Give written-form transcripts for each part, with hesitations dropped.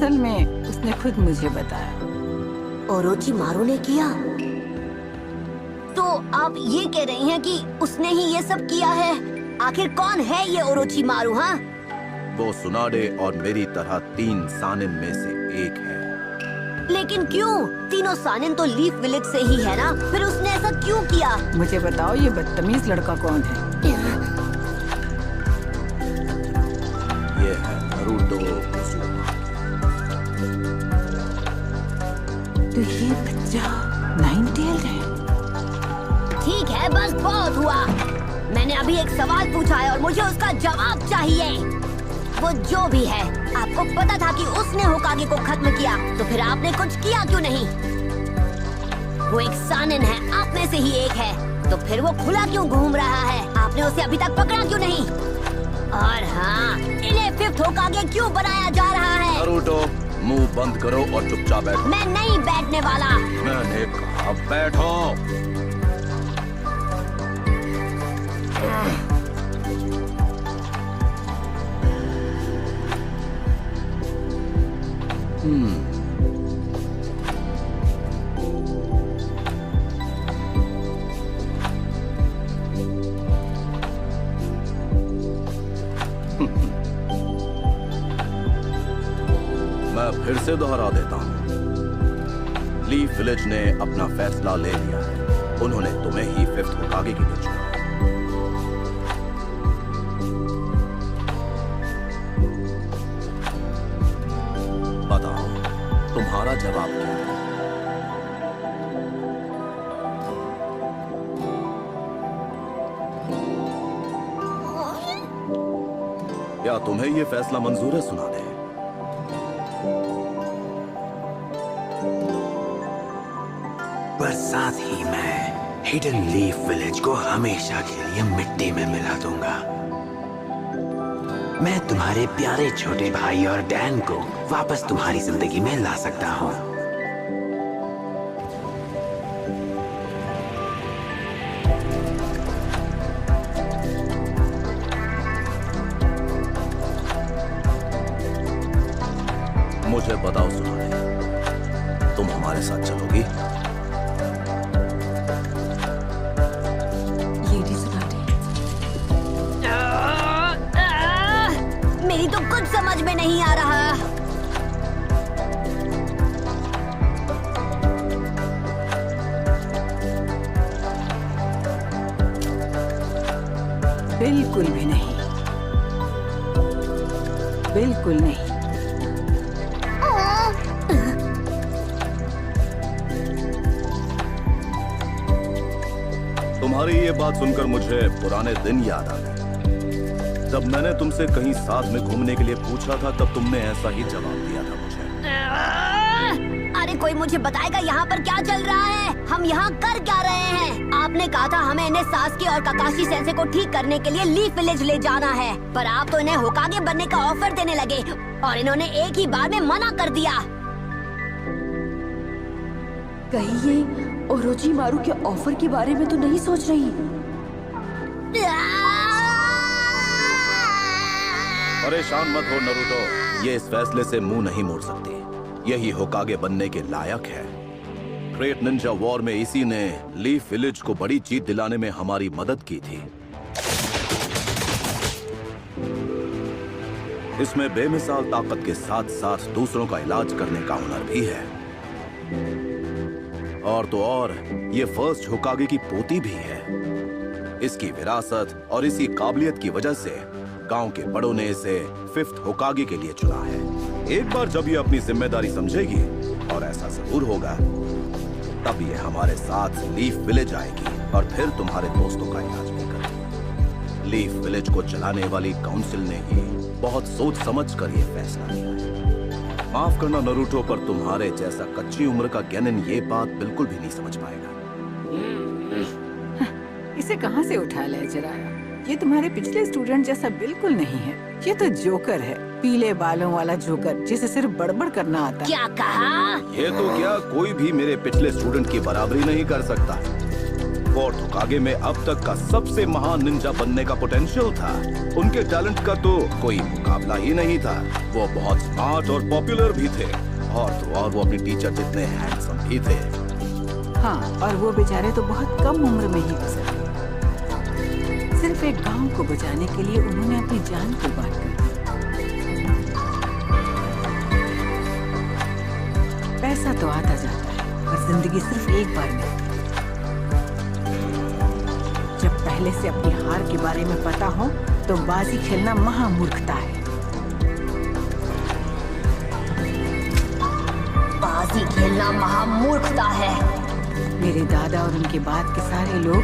असल में उसने खुद मुझे बताया। ओरोचिमारू ने किया? तो आप ये कह रही हैं कि उसने ही ये सब किया है? आखिर कौन है ये ओरोचिमारू? हाँ, वो सुनाडे और मेरी तरह 3 सानिन में से एक है। लेकिन क्यों? तीनों सानिन तो लीफ विलेज से ही है ना, फिर उसने ऐसा क्यों किया? मुझे बताओ ये बदतमीज लड़का कौन है? ये है नरूटो उज़ुमाकी। तो ये बच्चा नाइन-टेल्ड है। ठीक है, बस बहुत हुआ। मैंने अभी एक सवाल पूछा है और मुझे उसका जवाब चाहिए। वो जो भी है, आपको पता था कि उसने होकागे को खत्म किया, तो फिर आपने कुछ किया क्यों नहीं? वो एक सानिन है, आप में से ही एक है, तो फिर वो खुला क्यों घूम रहा है? आपने उसे अभी तक पकड़ा क्यों नहीं? और हाँ, इन्हें 5th होकागे क्यों बनाया जा रहा है? नरूटो, मुंह बंद करो और चुपचाप बैठो। मैं नहीं बैठने वाला। मैंने कहा बैठो। मैं फिर से दोहरा देता हूँ, लीफ विलेज ने अपना फैसला ले लिया है। उन्होंने तुम्हें ही 5th होकागे के लिए चुना। बताओ, तुम्हारा जवाब क्या है? क्या तुम्हें ये फैसला मंजूर है सुनाडे? पर साथ ही मैं हिडन लीफ विलेज को हमेशा के लिए मिट्टी में मिला दूंगा। मैं तुम्हारे प्यारे छोटे भाई और डैन को वापस तुम्हारी जिंदगी में ला सकता हूँ। मुझे बताओ सुनाडे, तुम हमारे साथ चलोगी? मेरी तो कुछ समझ में नहीं आ रहा। बिल्कुल भी नहीं, बिल्कुल नहीं। तुम्हारी ये बात सुनकर मुझे पुराने दिन याद आ गए। जब मैंने तुमसे कहीं साथ में घूमने के लिए पूछा था, तब तुमने ऐसा ही जवाब दिया था मुझे। अरे कोई मुझे बताएगा यहाँ पर क्या चल रहा है? हम यहाँ कर क्या रहे हैं? आपने कहा था हमें इन्हें सासुके और काकाशी सेंसे को ठीक करने के लिए लीफ विलेज ले जाना है, पर आप तो इन्हें होकागे बनने का ऑफर देने लगे और इन्होंने एक ही बार में मना कर दिया। कहीं ये ओरोचिमारू के ऑफर के बारे में तो नहीं सोच रही? परेशान मत हो नरूटो, ये इस फैसले से मुंह नहीं मोड़ सकती। यही होकागे बनने के लायक है। ग्रेट निंजा वॉर में इसी ने लीफ विलेज को बड़ी जीत दिलाने में हमारी मदद की थी। इसमें बेमिसाल ताकत के साथ साथ दूसरों का इलाज करने का हुनर भी है। और तो और ये फर्स्ट होकागे की पोती भी है। इसकी विरासत और इसी काबिलियत की वजह से गांव के बड़ों ने इसे 5th होकागे के लिए चुना है। एक बार जब ये अपनी जिम्मेदारी समझेगी, और ऐसा जरूर होगा, तब ये हमारे साथ लीफ विलेज आएगी और फिर तुम्हारे दोस्तों का इलाज भी करेगी। लीफ विलेज को चलाने वाली काउंसिल ने ही बहुत सोच समझ कर ये फैसला लिया है। माफ करना नरूटो, पर तुम्हारे जैसा कच्ची उम्र का गेनिन ये बात बिल्कुल भी नहीं समझ पाएगा। इसे कहाँ से उठा लाया जरा? ये तुम्हारे पिछले स्टूडेंट जैसा बिल्कुल नहीं है। ये तो जोकर है, पीले बालों वाला जोकर जिसे सिर्फ बड़बड़ करना आता है। क्या कहा? ये तो क्या, कोई भी मेरे पिछले स्टूडेंट की बराबरी नहीं कर सकता। फोर्थ होकागे में अब तक का सबसे महान निंजा बनने का पोटेंशियल था। उनके टैलेंट का तो कोई मुकाबला ही नहीं था। वो बहुत स्मार्ट और पॉपुलर भी थे, और तो और वो अपनी टीचर जितने हैंडसम भी थे। हाँ, और वो बेचारे तो बहुत कम उम्र में ही गुजरे। सिर्फ एक गांव को बचाने के लिए उन्होंने अपनी जान कुर्बान कर दी। पैसा तो आता जाता है, पर जिंदगी सिर्फ एक बार मिलती है। जब पहले से अपनी हार के बारे में पता हो तो बाजी खेलना महामूर्खता है। बाजी खेलना महामूर्खता है। मेरे दादा और उनके बाद के सारे लोग,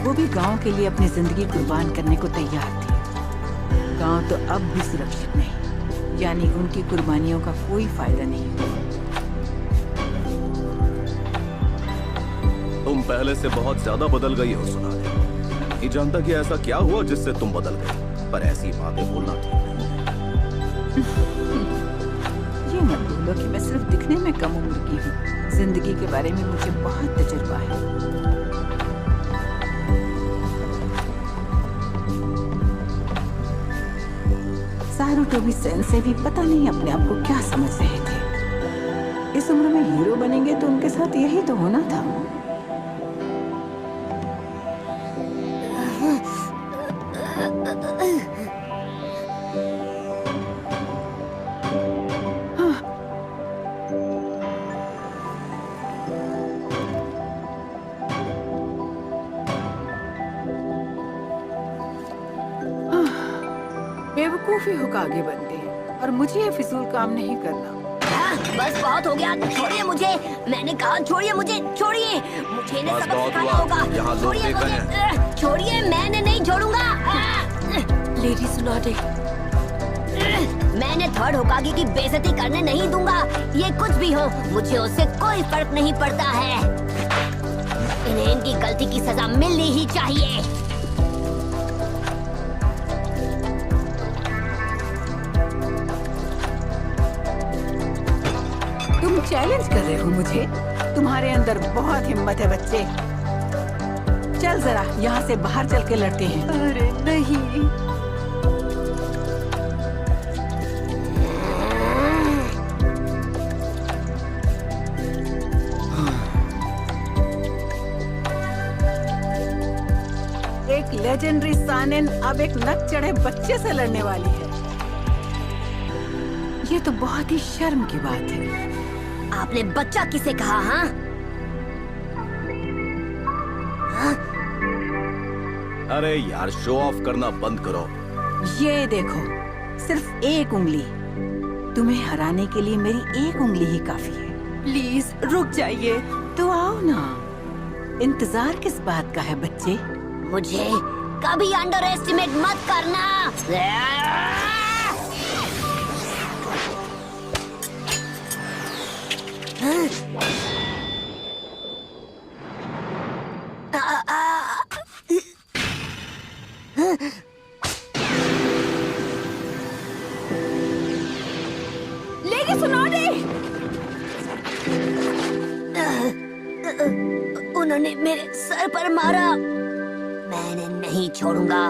वो भी गांव के लिए अपनी जिंदगी कुर्बान करने को तैयार थे। गांव तो अब भी सुरक्षित नहीं, यानी उनकी कुर्बानियों का कोई फायदा नहीं। तुम पहले से बहुत ज्यादा बदल गई हो सुनाने। नहीं जानता कि ऐसा क्या हुआ जिससे तुम बदल गई, पर ऐसी बातें बोलना ठीक नहीं है। ये मत बोलो कि मैं सिर्फ दिखने में कम उम्र की हूँ। जिंदगी के बारे में मुझे बहुत तजुर्बा है। सारुटोबी सेंसे भी पता नहीं अपने आप को क्या समझ रहे थे। इस उम्र में हीरो बनेंगे तो उनके साथ यही तो होना था। बेवकूफी होकागे बनते हैं, और मुझे ये फिजूल काम नहीं करना। हाँ, बस बहुत हो गया, छोड़िए मुझे। मैंने कहा छोड़िए मुझे, छोड़िए मुझे। इन्हें बस सबक बहुत सिखाना हुआ। होगा। यहाँ लोग छोड़िए देख रहे मुझे, छोड़िए, मैंने नहीं छोड़ूंगा। लेडी सुनाडे, मैंने थर्ड होकागे की बेइज्जती करने नहीं दूंगा। ये कुछ भी हो, मुझे उससे कोई फर्क नहीं पड़ता है। इन्हें इनकी गलती की सजा मिलनी ही चाहिए। तुम चैलेंज कर रहे हो मुझे? तुम्हारे अंदर बहुत हिम्मत है बच्चे। चल जरा यहाँ से बाहर चल के लड़ते हैं। अरे नहीं। एक लेजेंडरी सानेन अब एक नक चढ़े बच्चे से लड़ने वाली है। ये तो बहुत ही शर्म की बात है। आपने बच्चा किसे कहा? हाँ, अरे यार, शो ऑफ करना बंद करो। ये देखो, सिर्फ एक उंगली। तुम्हें हराने के लिए मेरी एक उंगली ही काफी है। प्लीज रुक जाइए। तो आओ ना। इंतजार किस बात का है बच्चे? मुझे कभी अंडर एस्टिमेट मत करना। लेडी सुनाडे, उन्होंने मेरे सर पर मारा। मैंने नहीं छोड़ूंगा।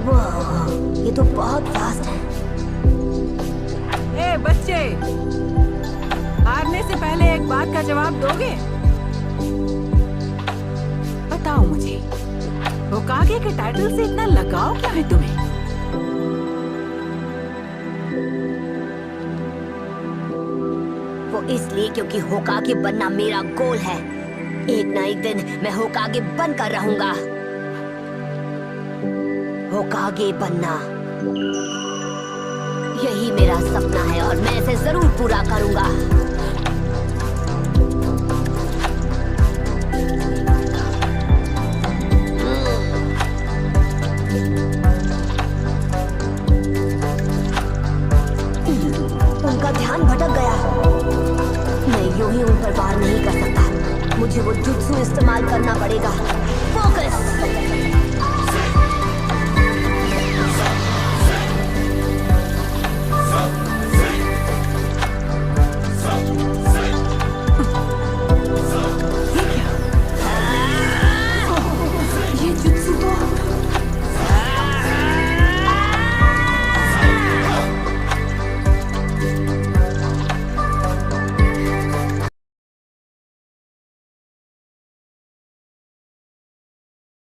वाह, ये तो बहुत फास्ट है। ए बच्चे, हारने से पहले एक बात का जवाब दोगे? बताओ मुझे, होकागे के टाइटल से इतना लगाव क्या है तुम्हें? वो इसलिए क्योंकि होकागे बनना मेरा गोल है। एक ना एक दिन मैं होकागे बनकर रहूंगा। होकागे बनना, यही मेरा सपना है और मैं इसे जरूर पूरा करूंगा। उनका ध्यान भटक गया। मैं यूं ही उन पर वार नहीं कर सकता। मुझे वो जुत्सु इस्तेमाल करना पड़ेगा।